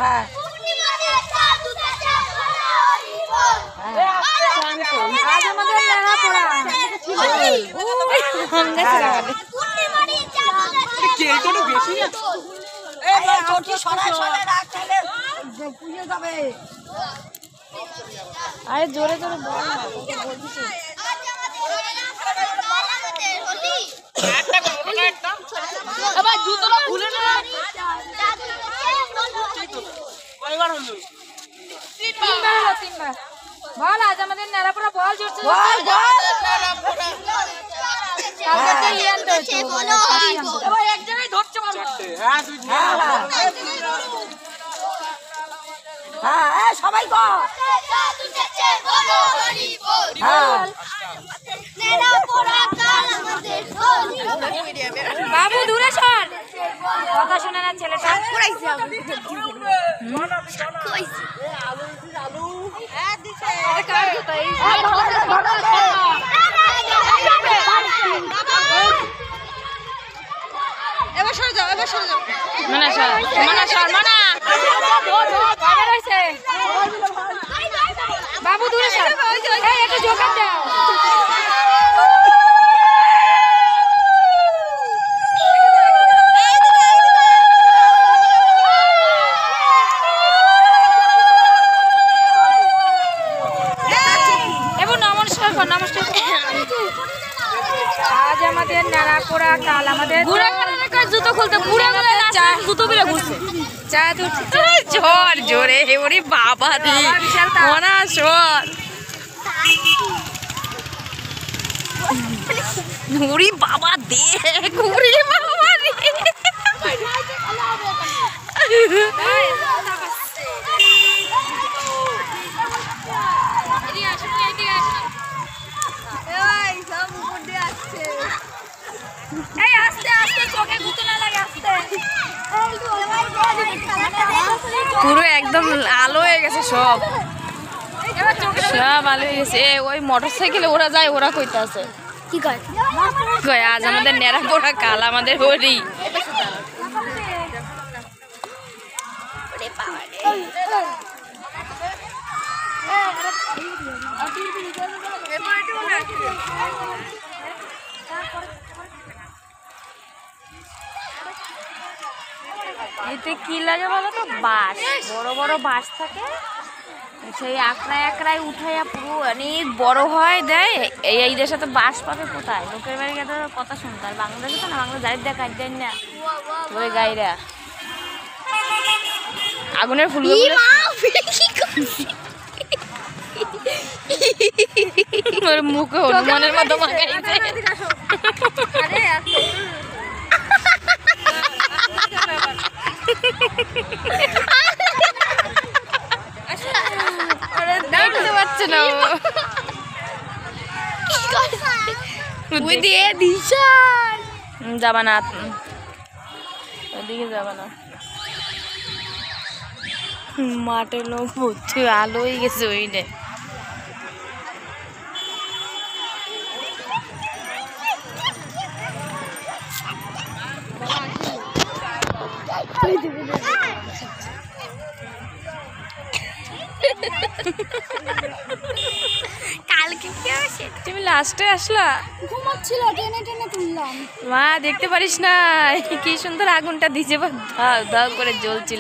হ্যাঁ আজ আমাদের নেড়া পোড়া আরে জোরে জোরে বল না বলছি আবার জুতোটা খুলে না কয়বার হলো তিনবার বল আজ আমাদের নেড়াপোড়া বল জোরছে বল বল কালকে ইয়ান ধরছে বলো এবার এক জায়গায় ধরছে মামা হ্যাঁ হ্যাঁ সবাই গো বাবু দূরে সর কথা শুনে না ছেলেটা এবার সরে যাও মানা সর বাবু দূরে সর একটু জোগাড় দাও নমস্কার আজ আমাদের নেড়া পোড়া কাল আমাদের জুতো খুলতে জুতো বিলে ঘুরছে ঝড় জোরে ওরে বাবা দি মনা সর ওরে বাবা দে ওরে বাবা রে পুরো একদম আলো হয়ে গেছে সব আলো হয়ে গেছে ওই মোটর সাইকেলে ওরা যায় ওরা কইতে আছে কি কয় আজ আমাদের নেড়া পোড়া কাল আমাদের হরি এতে কি লাগে বলো তো বাঁশ বড় বড় বাঁশ থাকে সেই আকড়ায় উঠাইয়া পুরো অনেক বড় হয় দেয় এই দেশে তো বাঁশ পাবে কোথায় লোকের বাড়ি গেলে কথা শুনতে আর বাংলাদেশে তো না বাংলা গাড়ির দেখা দেন না ওই গাড়িরা আগুনের ফুলগুলো ওর মুখে হনুমানের মতো মাখাইছে দেখতে পাচ্ছে না যাবা না ওদিকে যাবা না মাঠের লোক ভর্তি আলো হয়ে গেছে ওইটা কালকে কি হয়েছে তুমি লাস্টে আসলা ঘুমাচ্ছিল টেনে টেনে তুললাম মা দেখতে পারিস না কি সুন্দর আগুনটা দিছে দাও দাও করে জ্বলছিল